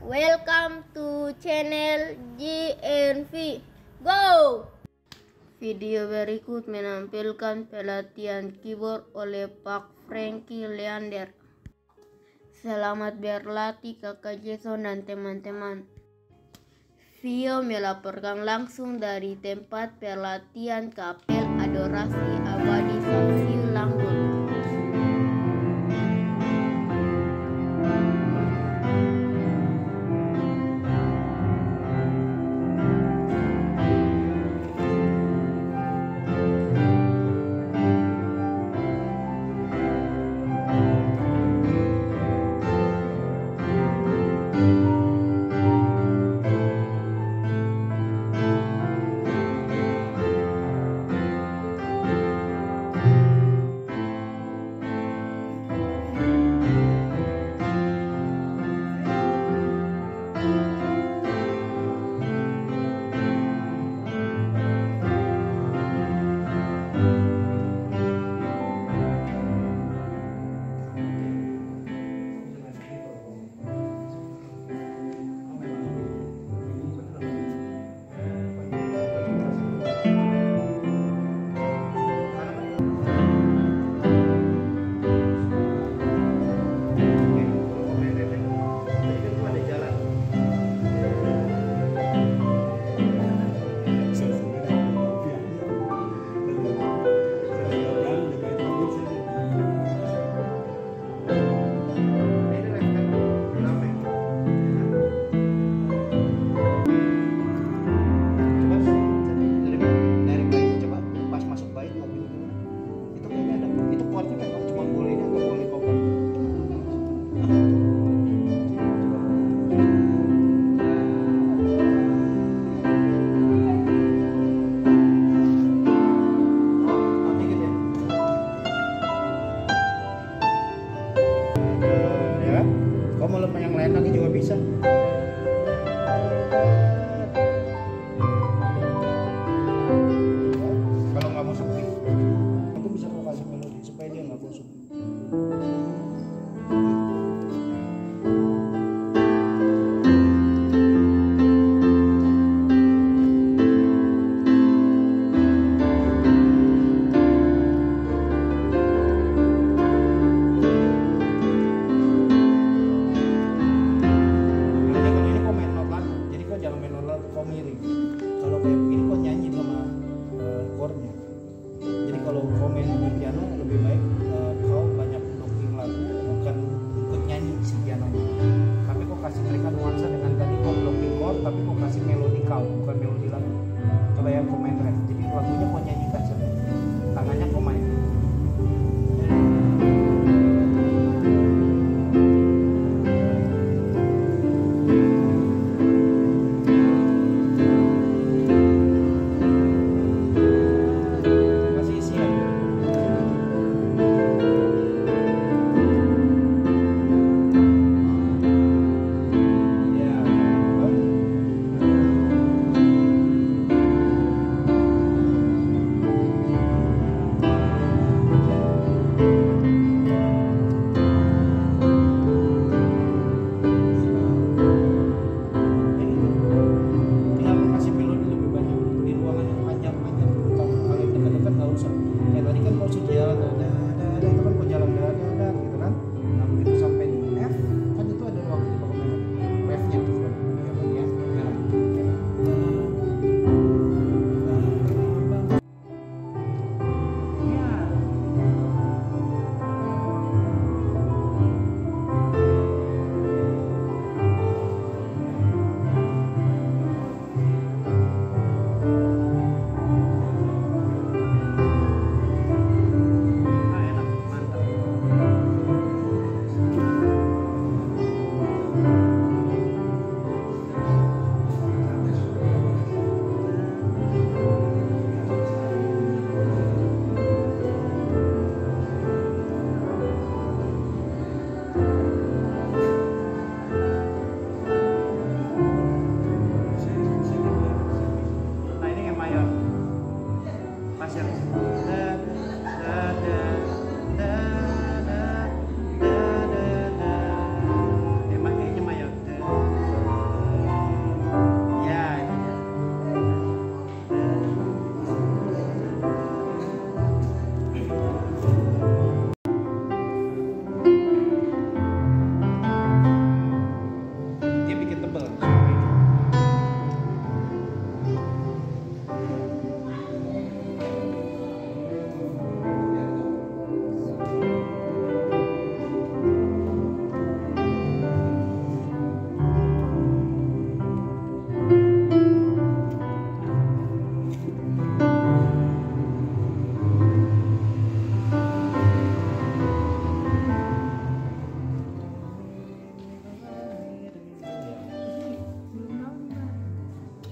Welcome to channel GNV. Go! Video berikut menampilkan pelatihan keyboard oleh Pak Frankie Leander. Selamat berlatih Kakak Jason dan teman-teman. Video melaporkan langsung dari tempat pelatihan Kapel Adorasi Abadi Samsil Langgur. Kau mau lemah yang lain lagi juga bisa. Kalau nggak mau sepi, aku bisa kau kasih melodi supaya dia nggak bosan. Kau miring. Kalau kayak begini kau nyanyi sama chordnya. Jadi kalau kau main di piano lebih baik kau banyak blocking lagu, bukan ikut nyanyi si pianonya. Tapi kau kasih mereka nuansa dengan tadi kau blocking chord, tapi kau kasih melodi kau, bukan melodi lagu. Coba ya kau main ref. Jadi lagunya kau nyanyikan saja. Tangannya kau main.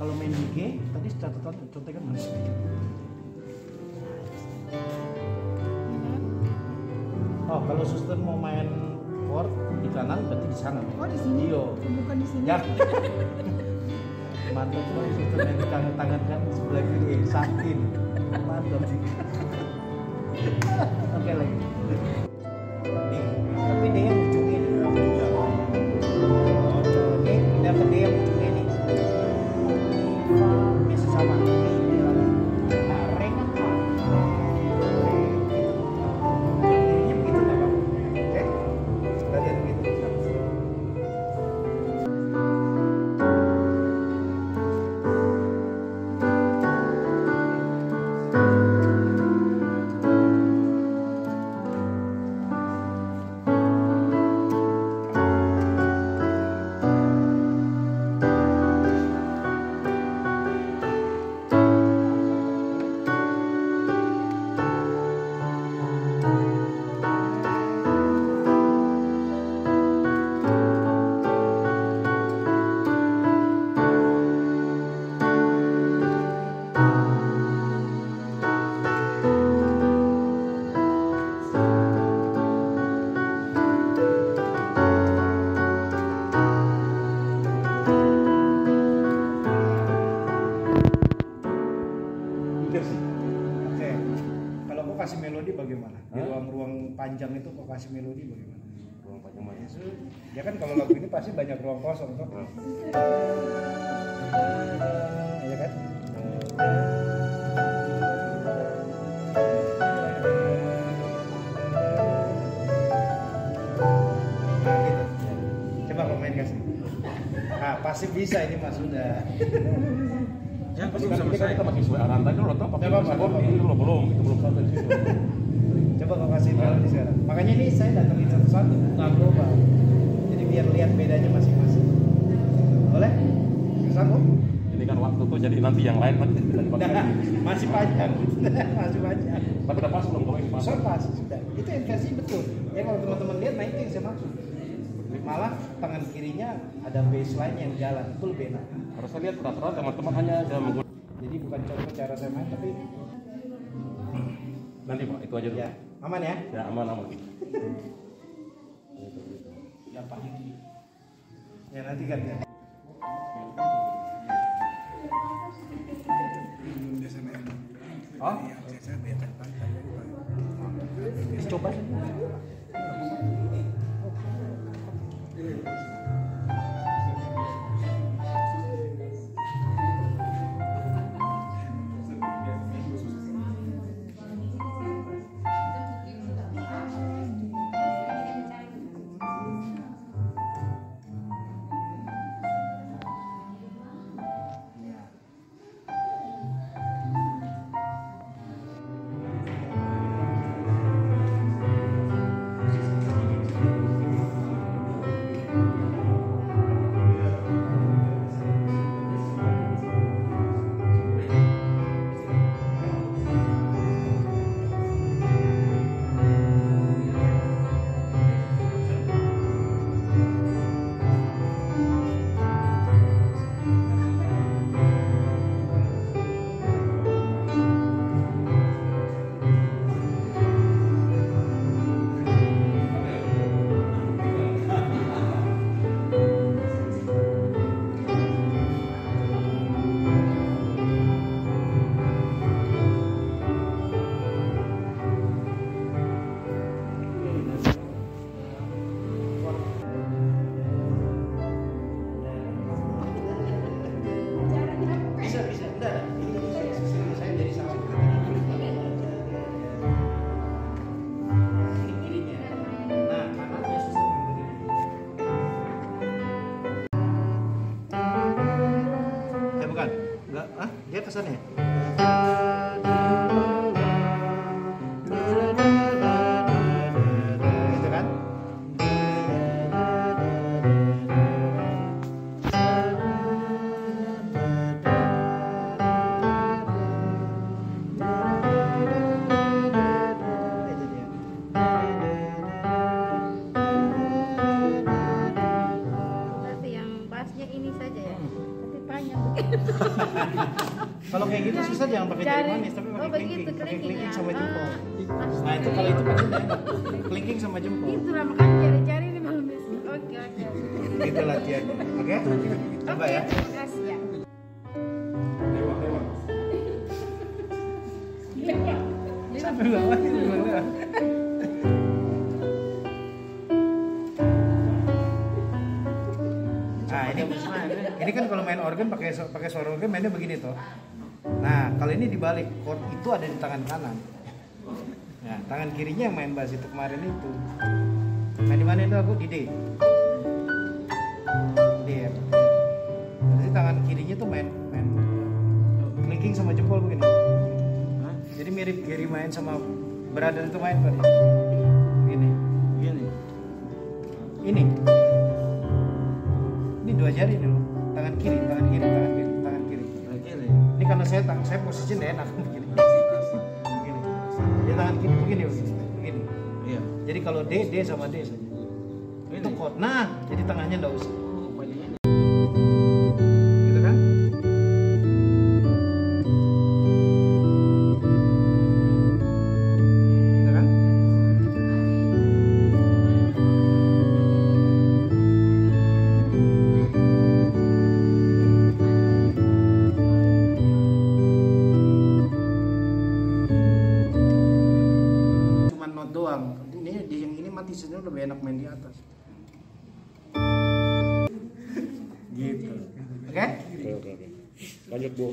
Kalau main di G, tadi catatan contekan mana? Oh, kalau suster mau main chord di kanan berarti di sana. Oh, di sini? Iya. Bukan di sini? Ya. Mantap kalau suster main di tangan kan sebelah kiri, sakin. Mantap. Oke lagi. Nih, tapi dia yang ujungnya nih. Oh, ini dapat dia yang ujungnya nih. Bisa sama. Nah, re kan A. Ini begitu nggak Bang? Oke? Latihan begitu. Oke, kalau kau kasih melodi bagaimana? Di ruang-ruang panjang itu kau kasih melodi bagaimana? Ruang panjang mana? Ya kan kalau lagu ini pasti banyak ruang kosong toh. Iya kan? Nah, gitu. Coba kau main kasih. Ah, pasti bisa ini Mas sudah. Ya, pasti bisa selesai. Kita pakai suara rantai dulu atau pakai Coba, Pak. ini dulu belum, itu belum sampai di situ. Coba kau kasih melodi sekarang. Makanya ini saya datangin satu-satu, nggak coba. Jadi biar lihat bedanya masing-masing. Boleh? Sanggup? Ini kan waktu tuh jadi nanti yang lain nanti bisa dipakai. Nah, masih panjang, masih panjang. Tapi udah pas belum kalau ini pas. So pas sudah. Itu inversi betul. Ya kalau teman-teman lihat, nah itu yang saya maksud. Malah tangan kirinya ada baseline yang jalan, itu lebih enak. Harus saya lihat rata-rata teman-teman hanya ada menggunakan. Jadi bukan contoh cara saya main, tapi Nanti Pak, itu aja dulu. ya aman ya. Ya aman. Ya Pak. Ya nanti kan ya. Oh? Coba sih. Dia kesannya. Gitu kan? Itu dia. Berarti yang bassnya ini saja ya. Tapi panjang. Kalau kayak gitu susah, jangan pakai jari manis, tapi pakai kelingking. Pakai kelingking sama jempol. Nah itu kalau itu pasti enak. Kelingking sama jempol. Itulah makanya jari-jari ini belum bisa. Oke. Itu latihannya. Oke? Coba ya. Terima kasih ya. Sampai bawah gimana? Nah ini kan kalau main organ pakai suara organ mainnya begini tuh. Nah kalau ini dibalik, chord itu ada di tangan kanan. Nah tangan kirinya yang main bass itu kemarin itu. Main di mana itu aku di D. D ya. Jadi tangan kirinya tuh main kelingking sama jempol begini. Jadi mirip Gary main sama brother itu main kan? Begini. Ini dua jari nih loh. Tangan kiri. Ini karena saya posisi nggak enak begini. Dia tangan kiri begini. Iya. Jadi kalau D sama D saja. Itu chord. Nah, jadi tangannya nggak usah. Gitu kan? Doang. Yang ini mati sebenarnya lebih enak main di atas. Gitu. Oke? Oke. Lanjut Bu.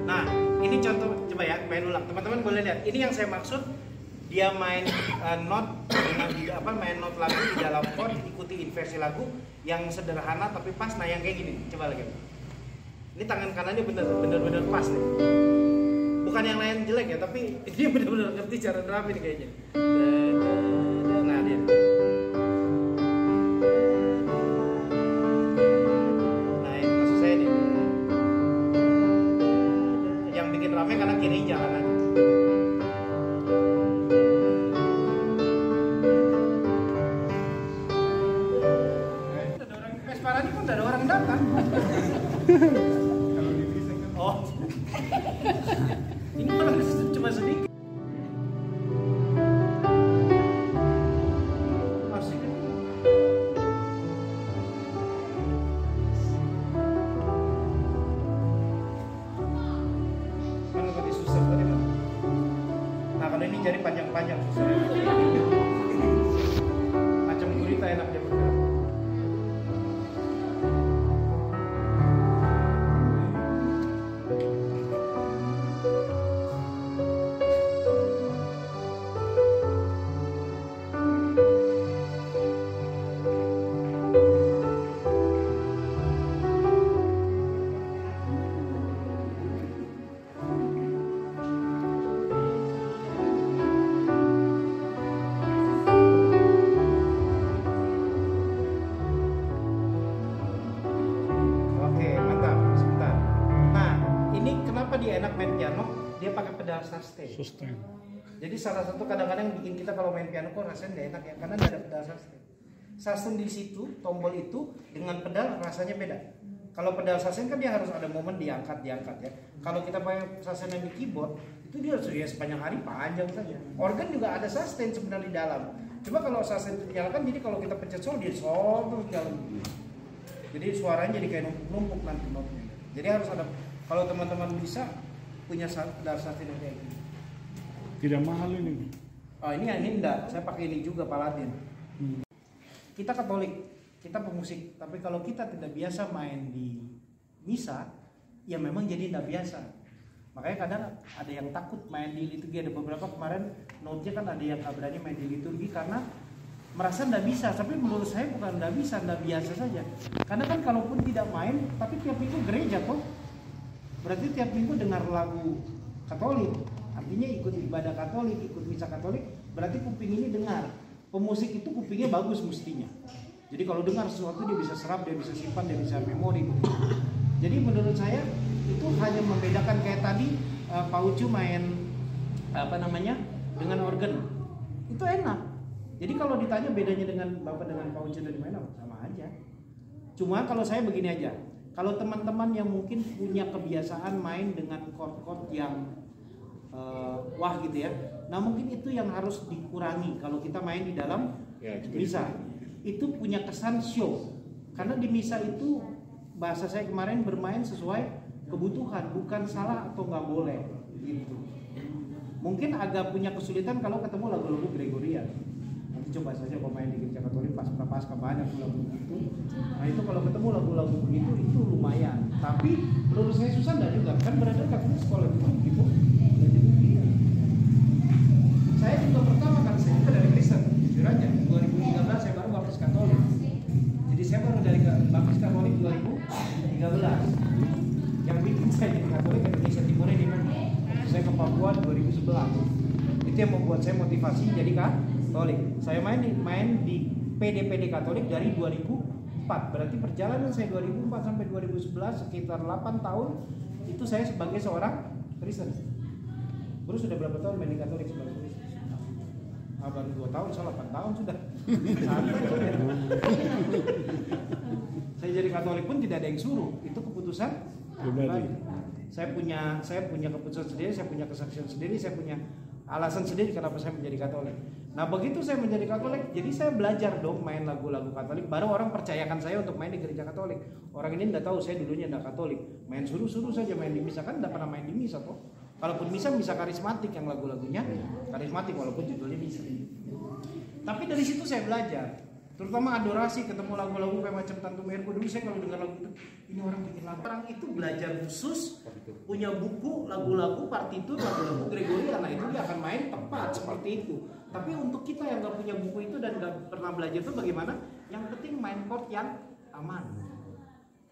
Nah, ini contoh coba ya, main ulang. Teman-teman boleh lihat. Ini yang saya maksud. Dia main not dengan main not lagu di dalam chord, ikuti inversi lagu yang sederhana tapi pas. Nah yang kayak gini, coba lagi. Ini tangan kanannya bener-bener pas nih. Bukan yang lain jelek ya, tapi dia bener-bener ngerti cara nerapin kayaknya. Nah dia. Nah ini maksud saya nih. Yang bikin rame karena kiri jalanan. Parahnya pun udah ada orang datang. Oh, ini orang cuma sedikit. Masih. Mana tadi susah tadi kan? Nah kalau ini jari panjang-panjang susah. Macam gurita enak dia bergerak. Dia enak main piano, dia pakai pedal sustain. Jadi salah satu kadang-kadang bikin kita kalau main piano kok rasanya nggak enak ya, karena nggak ada pedal sustain. Sustain di situ, tombol itu dengan pedal rasanya beda. Kalau pedal sustain kan dia harus ada momen diangkat ya. Kalau kita pakai sustain yang di keyboard, itu dia harus ya sepanjang hari panjang saja. Organ juga ada sustain sebenarnya di dalam. Coba kalau sustain itu dinyalakan, jadi kalau kita pencet sol, dia sol terus jalan. Jadi suaranya jadi kayak numpuk nanti notnya. Jadi harus ada. Kalau teman-teman bisa punya pedal sustain yang kayak gini. Tidak mahal ini. Oh ini enggak, saya pakai ini juga Paladin. Kita Katolik, kita pemusik, tapi kalau kita tidak biasa main di misa, ya memang jadi tidak biasa. Makanya kadang ada yang takut main di liturgi. Ada beberapa kemarin note-nya kan ada yang nggak berani main di liturgi karena merasa tidak bisa. Tapi menurut saya bukan tidak bisa, tidak biasa saja. Karena kan kalaupun tidak main, tapi tiap minggu gereja toh. Berarti tiap minggu dengar lagu Katolik, artinya ikut ibadah Katolik, ikut misa Katolik, berarti kuping ini dengar. Pemusik itu kupingnya bagus mestinya. Jadi kalau dengar sesuatu dia bisa serap, dia bisa simpan, dia bisa memori. Jadi menurut saya itu hanya membedakan kayak tadi Pak Ucu main dengan organ. Itu enak. Jadi kalau ditanya bedanya dengan Bapak dengan Pak Uce dari mana, sama aja. Cuma kalau saya begini aja. Kalau teman-teman yang mungkin punya kebiasaan main dengan chord-chord yang wah gitu ya. Nah mungkin itu yang harus dikurangi kalau kita main di dalam misa. Itu punya kesan show. Karena di misa itu bahasa saya kemarin bermain sesuai kebutuhan, bukan salah atau nggak boleh gitu. Mungkin agak punya kesulitan kalau ketemu lagu-lagu Gregorian. Nanti coba saja pemain di gereja Katolik pas prapaskah banyak lagu begitu. Nah itu kalau ketemu lagu-lagu begitu itu lumayan. Tapi menurut saya susah enggak juga. Kan berada katanya sekolah juga begitu. Saya juga pertama kan saya juga dari Kristen. Jujur aja 2013 saya baru baptis Katolik. Jadi saya baru dari baptis Katolik 2013. Yang bikin saya jadi Katolik Indonesia Timur ini kan. Saya ke Papua 2011. Itu yang membuat saya motivasi jadi Katolik. Saya main di PD Katolik dari 2004. Berarti perjalanan saya 2004 sampai 2011 sekitar 8 tahun itu saya sebagai seorang Kristen. Terus sudah berapa tahun main di Katolik sebagai Kristen? Baru 2 tahun, saya 8 tahun sudah. Saya jadi Katolik pun tidak ada yang suruh. Itu keputusan pribadi. Saya punya keputusan sendiri, saya punya kesaksian sendiri, saya punya alasan sendiri kenapa saya menjadi Katolik. Nah begitu saya menjadi Katolik, jadi saya belajar dong main lagu-lagu Katolik. Baru orang percayakan saya untuk main di gereja Katolik. Orang ini tidak tahu saya dulunya tidak Katolik. Main suruh-suruh saja main di misa, kan tidak pernah main di misa toh. Kalaupun misa karismatik yang lagu-lagunya karismatik walaupun judulnya misa. Tapi dari situ saya belajar. Terutama adorasi, ketemu lagu-lagu kayak macam Tantu Merko. Dulu saya kalau dengar lagu itu, ini orang bikin lagu. Orang itu belajar khusus, punya buku, lagu-lagu, partitur, lagu-lagu Gregorian. Nah itu dia akan main tepat seperti itu. Tapi untuk kita yang nggak punya buku itu dan nggak pernah belajar itu bagaimana? Yang penting main chord yang aman.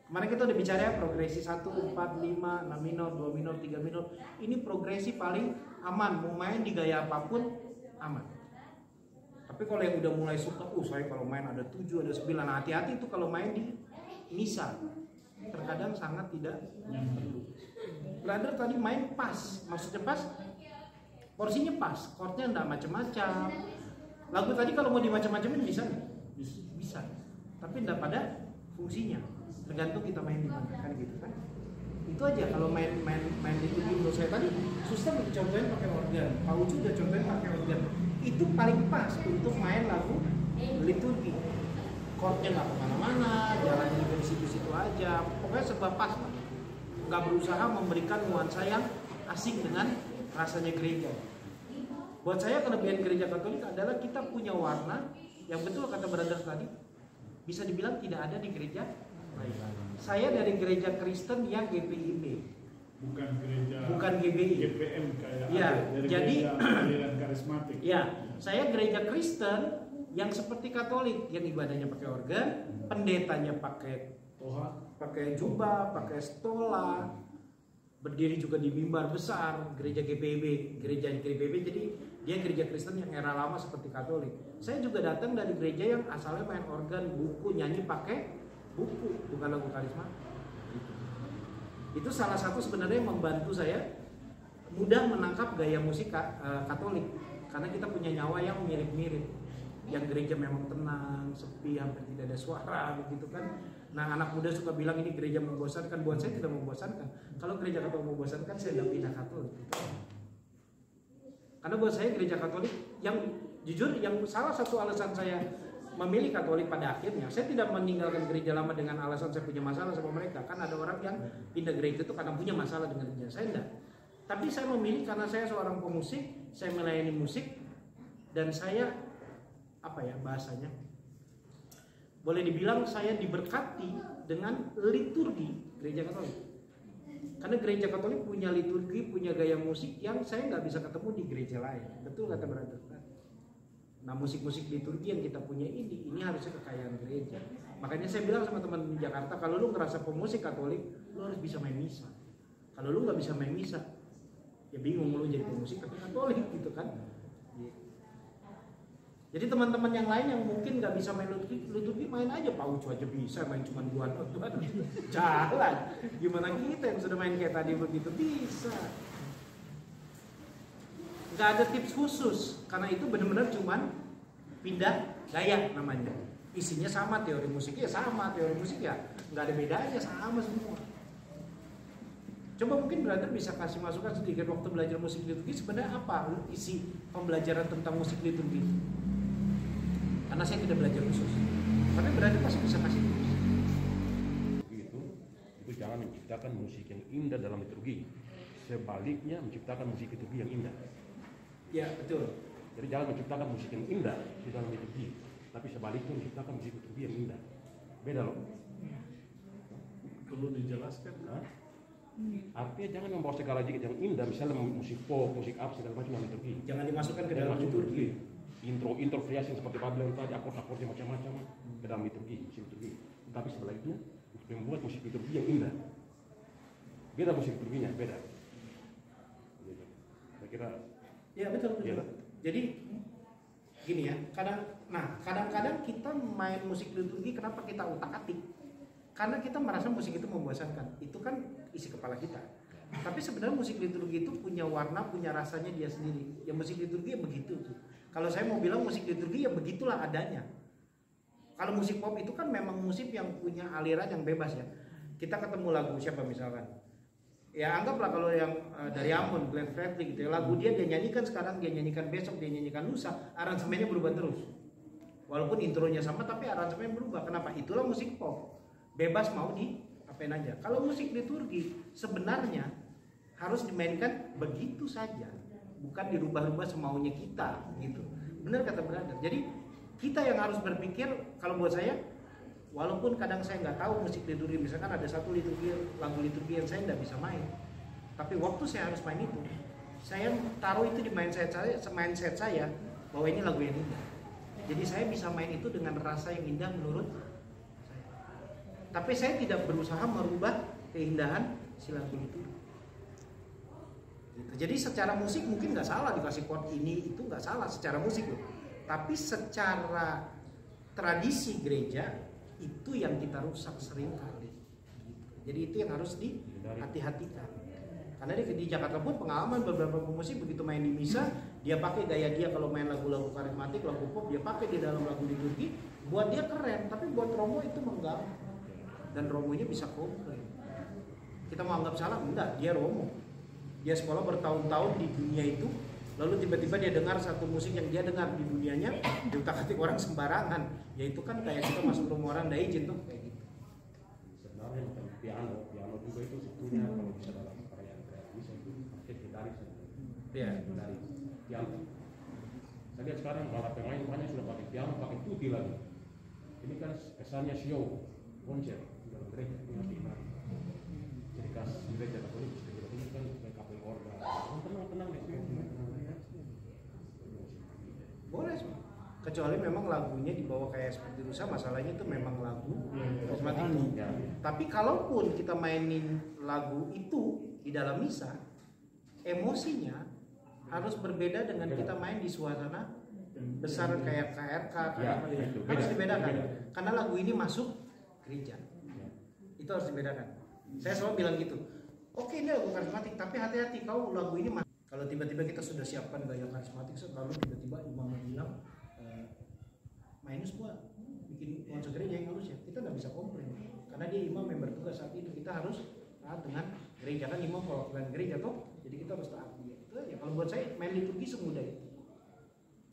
Kemarin kita udah bicara ya progresi 1, 4, 5, 6 minor, 2 minor, 3 minor. Ini progresi paling aman. Mau main di gaya apapun aman. Tapi kalau yang udah mulai suka, saya kalau main ada 7, ada 9, nah hati-hati itu kalau main di misa. Terkadang sangat tidak perlu. Brother tadi main pas, maksudnya pas, porsinya pas, chordnya enggak macam-macam. Lagu tadi kalau mau dimacam-macamin bisa nggak? Bisa. Tapi enggak pada fungsinya. Tergantung kita main di mana, kan gitu kan? Itu aja kalau main liturgi menurut saya tadi. Suster contohin pakai organ, Pak Ucu udah contohin pakai organ. Itu paling pas untuk main lagu liturgi. Chordnya nggak kemana-mana, jalannya juga di situ-situ aja. Pokoknya serba pas lah. Nggak berusaha memberikan nuansa yang asing dengan rasanya gereja. Buat saya kelebihan gereja Katolik adalah kita punya warna yang betul kata brother tadi bisa dibilang tidak ada di gereja lain. Saya dari gereja Kristen yang GPIB. Bukan GBI. GPM kayak ya, dari jadi aliran karismatik. Ya, saya gereja Kristen yang seperti Katolik, yang ibadahnya pakai organ, pendetanya pakai jubah, pakai stola, berdiri juga di mimbar besar. Gereja GPIB, jadi dia gereja Kristen yang era lama seperti Katolik. Saya juga datang dari gereja yang asalnya main organ, buku, nyanyi pakai buku, bukan lagu karismatik. Itu salah satu sebenarnya yang membantu saya mudah menangkap gaya musik Katolik karena kita punya nyawa yang mirip-mirip. Yang gereja memang tenang, sepi, hampir tidak ada suara begitu kan. Nah anak muda suka bilang ini gereja membosankan. Buat saya tidak membosankan. Kalau gereja Katolik membosankan saya tidak pindah Katolik gitu. Karena buat saya gereja Katolik yang jujur yang salah satu alasan saya memilih Katolik pada akhirnya, saya tidak meninggalkan gereja lama dengan alasan saya punya masalah sama mereka. Kan ada orang yang pindah gereja itu karena punya masalah dengan gereja. Saya enggak. Tapi saya memilih karena saya seorang pemusik, saya melayani musik, dan saya bahasanya boleh dibilang saya diberkati dengan liturgi gereja Katolik. Karena gereja Katolik punya liturgi, punya gaya musik yang saya nggak bisa ketemu di gereja lain. Betul kata brother. Nah musik-musik liturgi yang kita punya ini harusnya kekayaan gereja. Makanya saya bilang sama teman di Jakarta, kalau lu ngerasa pemusik Katolik, lu harus bisa main misa. Kalau lu nggak bisa main misa, ya bingung lu jadi pemusik tapi Katolik gitu kan. Jadi teman-teman yang lain yang mungkin nggak bisa main liturgi main aja, Pak Ucu aja bisa main cuma 2 not jalan. Gimana kita yang sudah main kayak tadi begitu bisa? nggak ada tips khusus, karena itu benar-benar cuman pindah gaya namanya. Isinya sama, teori musiknya sama, teori musik ya nggak ada bedanya, sama semua. Coba mungkin brother bisa kasih masukan sedikit waktu belajar musik liturgi sebenarnya apa isi pembelajaran tentang musik liturgi? Karena saya tidak belajar khusus, tapi brother pasti bisa kasih tips. Itu jangan menciptakan musik yang indah dalam liturgi. Sebaliknya menciptakan musik liturgi yang indah. Ya betul. Jadi jangan menciptakan musik yang indah di dalam liturgi, tapi sebaliknya menciptakan musik liturgi yang indah. Beda loh. Perlu dijelaskan. Hah? Artinya jangan membawa segala jenis yang indah, misalnya musik pop, musik apa segala macam dalam liturgi. Jangan dimasukkan ke Jangan dalam masuk liturgi. Intro variasi seperti Pak bilang tadi, akord-akordnya macam-macam ke dalam liturgi, musik liturgi. Tapi sebelah itu membuat musik liturgi yang indah. Beda musik liturginya, beda. Saya kira. Ya betul. Iya. Jadi gini ya, kadang-kadang kita main musik liturgi, kenapa kita utak-atik? Karena kita merasa musik itu membosankan. Itu kan isi kepala kita. Tapi sebenarnya musik liturgi itu punya warna, punya rasanya dia sendiri. Ya musik liturgi ya begitu tuh. Kalau saya mau bilang musik liturgi ya begitulah adanya. Kalau musik pop itu kan memang musik yang punya aliran yang bebas ya. Kita ketemu lagu siapa misalkan, ya anggaplah kalau yang dari Ambon, Glenn Fredly gitu ya, lagu dia nyanyikan sekarang, dia nyanyikan besok, dia nyanyikan lusa, aransemennya berubah terus. Walaupun intronya sama tapi aransemennya berubah. Kenapa? Itulah musik pop. Bebas mau di apain aja. Kalau musik liturgi sebenarnya harus dimainkan begitu saja, bukan dirubah-rubah semaunya kita gitu. Benar kata brother. Jadi kita yang harus berpikir, kalau buat saya, walaupun kadang saya nggak tahu musik liturgi, misalkan ada satu lagu liturgi yang saya nggak bisa main, tapi waktu saya harus main itu, saya taruh itu di mindset saya bahwa ini lagu yang indah. Jadi saya bisa main itu dengan rasa yang indah menurut saya. Tapi saya tidak berusaha merubah keindahan si lagu itu. Gitu. Jadi secara musik mungkin nggak salah dikasih chord ini itu nggak salah secara musik loh. Tapi secara tradisi gereja itu yang kita rusak sering kali. Jadi itu yang harus dihati-hatikan. Karena di Jakarta pun pengalaman beberapa pemusik begitu main di misa, dia pakai gaya dia kalau main lagu-lagu karismatik, lagu pop, dia pakai di dalam lagu liturgi, buat dia keren, tapi buat Romo itu mengganggu. Dan Romonya bisa komplain. Kita mau anggap salah? Enggak, dia Romo. Dia sekolah bertahun-tahun di dunia itu, lalu tiba-tiba dia dengar satu musik yang dia dengar di dunianya, diutak-atik orang sembarangan. Ya itu kan kayak kita masuk rumah orang nggak izin tuh, kayak gitu. Sebenarnya bukan piano juga itu sebetulnya kalau bisa dalam karya bisa itu pakai gitaris. Iya. Dari piano. Saya lihat sekarang para pemain banyak sudah pakai piano, pakai tutti lagi. Ini kan kesannya show, konser dalam gereja ini harus diimani. Jadi kas gereja Katolik, ini kan kayak kapel organ, tenang deh. Boleh sih. Kecuali memang lagunya dibawa kayak seperti rusa, masalahnya itu memang lagu karismatik. Ya. Tapi kalaupun kita mainin lagu itu di dalam misa, emosinya harus berbeda dengan kita main di suasana besar kayak KRK, harus dibedakan. Karena lagu ini masuk gereja, itu harus dibedakan. Saya selalu bilang gitu. Oke, ini lagu karismatik, tapi hati-hati kau lagu ini masuk. Kalau tiba-tiba kita sudah siapkan gaya karismatik, lalu tiba-tiba imam bilang mainnya semua bikin nuansa gereja yang harus ya, kita nggak bisa komplain karena dia imam yang bertugas saat itu. Kita harus taat dengan gereja, kan imam perwakilan gereja toh, jadi kita harus taat dia. Itu ya kalau buat saya main liturgi semudah itu.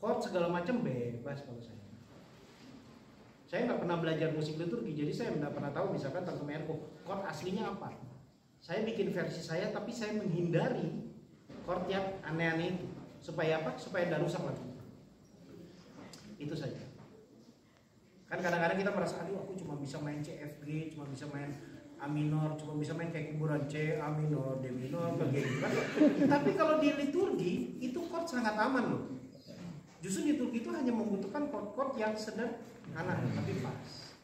Chord segala macam bebas kalau saya. Saya nggak pernah belajar musik liturgi, jadi saya nggak pernah tahu misalkan Tante Merko chord aslinya apa. Saya bikin versi saya, tapi saya menghindari chord yang aneh-aneh itu. Supaya apa? Supaya nggak rusak lagi. Itu saja. Kan kadang-kadang kita merasa, aduh aku cuma bisa main C, F, G, cuma bisa main A minor, cuma bisa main kayak kuburan C, A minor, D minor, G kan. Tapi kalau di liturgi itu chord sangat aman loh. Justru liturgi itu hanya membutuhkan chord-chord yang sederhana tapi pas.